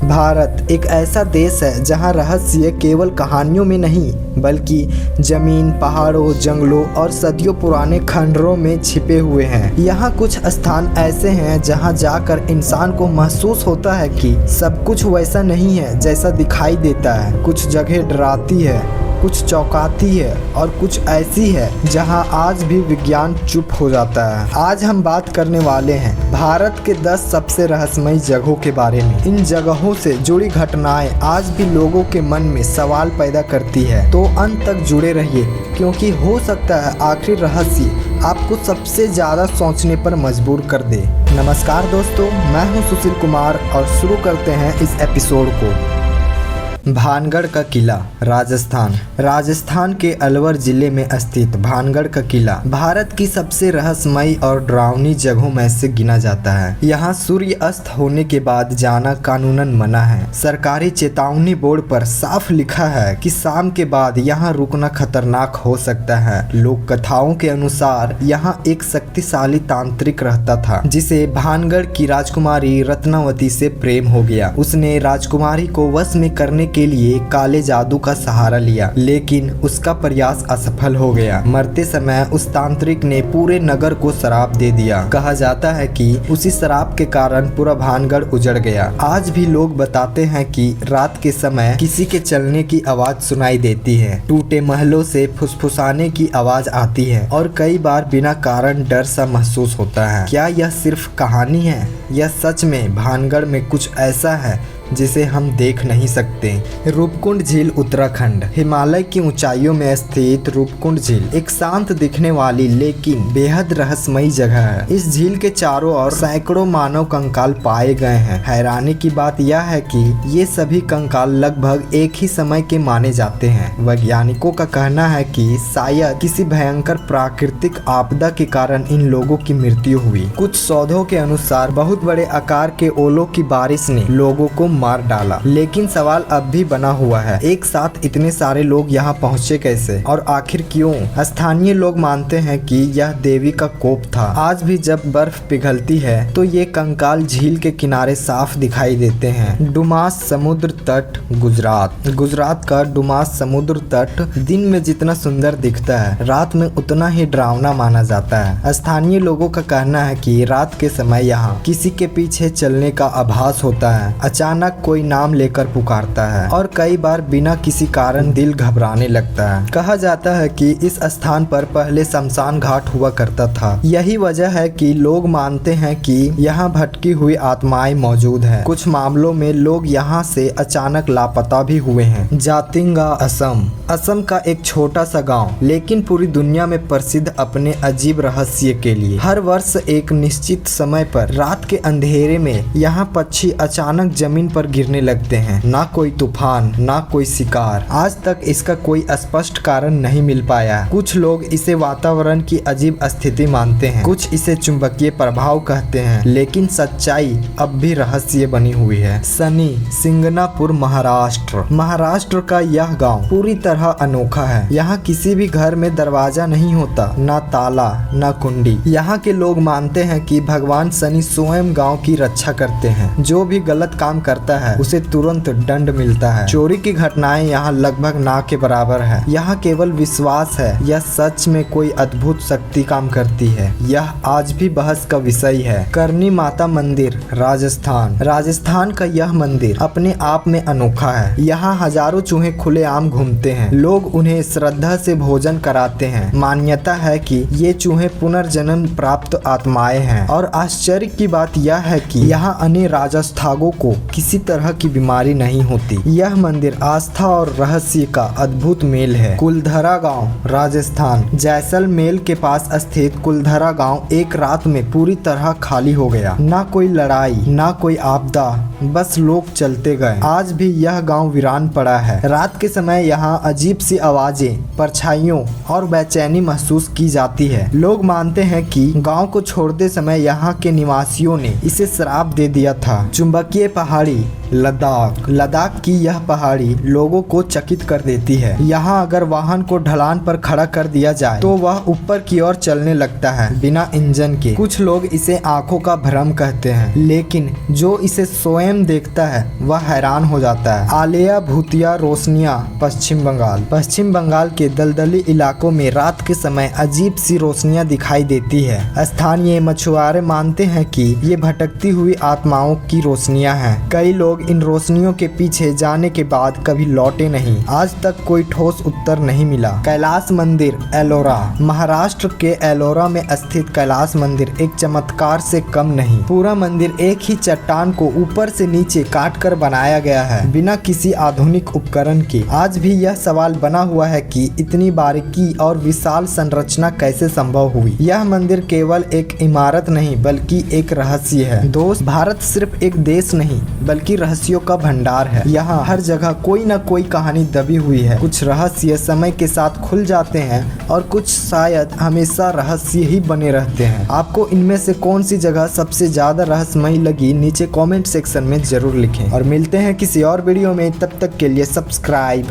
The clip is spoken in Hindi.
भारत एक ऐसा देश है जहां रहस्य केवल कहानियों में नहीं बल्कि जमीन, पहाड़ों, जंगलों और सदियों पुराने खंडरों में छिपे हुए हैं। यहाँ कुछ स्थान ऐसे हैं जहां जाकर इंसान को महसूस होता है कि सब कुछ वैसा नहीं है जैसा दिखाई देता है। कुछ जगह डराती है, कुछ चौंकाती है और कुछ ऐसी है जहां आज भी विज्ञान चुप हो जाता है। आज हम बात करने वाले हैं भारत के 10 सबसे रहस्यमयी जगहों के बारे में। इन जगहों से जुड़ी घटनाएं आज भी लोगों के मन में सवाल पैदा करती है। तो अंत तक जुड़े रहिए क्योंकि हो सकता है आखिरी रहस्य आपको सबसे ज्यादा सोचने पर मजबूर कर दे। नमस्कार दोस्तों, मैं हूं सुशील कुमार और शुरू करते हैं इस एपिसोड को। भानगढ़ का किला, राजस्थान के अलवर जिले में स्थित भानगढ़ का किला भारत की सबसे रहस्यमयी और डरावनी जगहों में से गिना जाता है। यहाँ सूर्य अस्त होने के बाद जाना कानूनन मना है। सरकारी चेतावनी बोर्ड पर साफ लिखा है कि शाम के बाद यहाँ रुकना खतरनाक हो सकता है। लोक कथाओं के अनुसार यहाँ एक शक्तिशाली तांत्रिक रहता था जिसे भानगढ़ की राजकुमारी रत्नावती से प्रेम हो गया। उसने राजकुमारी को वश में करने के लिए काले जादू का सहारा लिया, लेकिन उसका प्रयास असफल हो गया। मरते समय उस तांत्रिक ने पूरे नगर को श्राप दे दिया। कहा जाता है कि उसी श्राप के कारण पूरा भानगढ़ उजड़ गया। आज भी लोग बताते हैं कि रात के समय किसी के चलने की आवाज सुनाई देती है, टूटे महलों से फुसफुसाने की आवाज आती है और कई बार बिना कारण डर सा महसूस होता है। क्या यह सिर्फ कहानी है या सच में भानगढ़ में कुछ ऐसा है जिसे हम देख नहीं सकते? रूपकुंड झील, उत्तराखंड। हिमालय की ऊंचाइयों में स्थित रूपकुंड झील एक शांत दिखने वाली लेकिन बेहद रहस्यमयी जगह है। इस झील के चारों ओर सैकड़ों मानव कंकाल पाए गए हैं। हैरानी की बात यह है कि ये सभी कंकाल लगभग एक ही समय के माने जाते हैं। वैज्ञानिकों का कहना है कि शायद किसी भयंकर प्राकृतिक आपदा के कारण इन लोगों की मृत्यु हुई। कुछ शोधों के अनुसार बहुत बड़े आकार के ओलों की बारिश ने लोगों को मार डाला, लेकिन सवाल अब भी बना हुआ है, एक साथ इतने सारे लोग यहाँ पहुँचे कैसे और आखिर क्यों? स्थानीय लोग मानते हैं कि यह देवी का कोप था। आज भी जब बर्फ पिघलती है तो ये कंकाल झील के किनारे साफ दिखाई देते हैं। डुमास समुद्र तट, गुजरात का डुमास समुद्र तट दिन में जितना सुंदर दिखता है, रात में उतना ही डरावना माना जाता है। स्थानीय लोगों का कहना है कि रात के समय यहाँ किसी के पीछे चलने का आभास होता है। अचानक कोई नाम लेकर पुकारता है और कई बार बिना किसी कारण दिल घबराने लगता है। कहा जाता है कि इस स्थान पर पहले शमशान घाट हुआ करता था। यही वजह है कि लोग मानते हैं कि यहाँ भटकी हुई आत्माएं मौजूद हैं। कुछ मामलों में लोग यहाँ से अचानक लापता भी हुए हैं। जातिंगा, असम का एक छोटा सा गांव, लेकिन पूरी दुनिया में प्रसिद्ध अपने अजीब रहस्य के लिए। हर वर्ष एक निश्चित समय पर रात के अंधेरे में यहाँ पक्षी अचानक जमीन पर गिरने लगते हैं। ना कोई तूफान, ना कोई शिकार। आज तक इसका कोई स्पष्ट कारण नहीं मिल पाया। कुछ लोग इसे वातावरण की अजीब स्थिति मानते हैं, कुछ इसे चुंबकीय प्रभाव कहते हैं, लेकिन सच्चाई अब भी रहस्य बनी हुई है। सनी, सिंगनापुर, महाराष्ट्र का यह गांव पूरी तरह अनोखा है। यहाँ किसी भी घर में दरवाजा नहीं होता, ना ताला, ना कुंडी। यहाँ के लोग मानते हैं कि भगवान शनि स्वयं गाँव की रक्षा करते हैं। जो भी गलत काम करता है उसे तुरंत दंड मिलता है। चोरी की घटनाएं यहाँ लगभग ना के बराबर है। यहाँ केवल विश्वास है या सच में कोई अद्भुत शक्ति काम करती है, यह आज भी बहस का विषय है। करनी माता मंदिर, राजस्थान का यह मंदिर अपने आप में अनोखा है। यहाँ हजारों चूहे खुलेआम घूमते हैं। लोग उन्हें श्रद्धा से भोजन कराते हैं। मान्यता है कि ये चूहे पुनर्जन्म प्राप्त आत्माएं हैं और आश्चर्य की बात यह है कि यहाँ अन्य राजस्थानों को किसी तरह की बीमारी नहीं होती। यह मंदिर आस्था और रहस्य का अद्भुत मेल है। कुलधरा गांव, राजस्थान, जैसलमेर के पास स्थित कुलधरा गांव एक रात में पूरी तरह खाली हो गया। ना कोई लड़ाई, ना कोई आपदा, बस लोग चलते गए। आज भी यह गांव वीरान पड़ा है। रात के समय यहाँ अजीब सी आवाजें, परछाइयों और बेचैनी महसूस की जाती है। लोग मानते हैं कि गांव को छोड़ते समय यहाँ के निवासियों ने इसे श्राप दे दिया था। चुंबकीय पहाड़ी, लद्दाख की यह पहाड़ी लोगों को चकित कर देती है। यहाँ अगर वाहन को ढलान पर खड़ा कर दिया जाए तो वह ऊपर की ओर चलने लगता है बिना इंजन के। कुछ लोग इसे आंखों का भ्रम कहते हैं, लेकिन जो इसे स्वयं स्वयं देखता है वह हैरान हो जाता है। आलिया भूतिया रोशनियाँ, पश्चिम बंगाल। पश्चिम बंगाल के दलदली इलाकों में रात के समय अजीब सी रोशनियां दिखाई देती है। स्थानीय मछुआरे मानते हैं कि ये भटकती हुई आत्माओं की रोशनियां हैं। कई लोग इन रोशनियों के पीछे जाने के बाद कभी लौटे नहीं। आज तक कोई ठोस उत्तर नहीं मिला। कैलाश मंदिर, एलोरा। महाराष्ट्र के एलोरा में स्थित कैलाश मंदिर एक चमत्कार से कम नहीं। पूरा मंदिर एक ही चट्टान को ऊपर से नीचे काट कर बनाया गया है, बिना किसी आधुनिक उपकरण के। आज भी यह सवाल बना हुआ है कि इतनी बारीकी और विशाल संरचना कैसे संभव हुई। यह मंदिर केवल एक इमारत नहीं बल्कि एक रहस्य है। दोस्त, भारत सिर्फ एक देश नहीं बल्कि रहस्यों का भंडार है। यहाँ हर जगह कोई न कोई कहानी दबी हुई है। कुछ रहस्य समय के साथ खुल जाते हैं और कुछ शायद हमेशा रहस्य ही बने रहते हैं। आपको इनमें से कौन सी जगह सबसे ज्यादा रहस्यमयी लगी, नीचे कमेंट सेक्शन में जरूर लिखें। और मिलते हैं किसी और वीडियो में, तब तक के लिए सब्सक्राइब।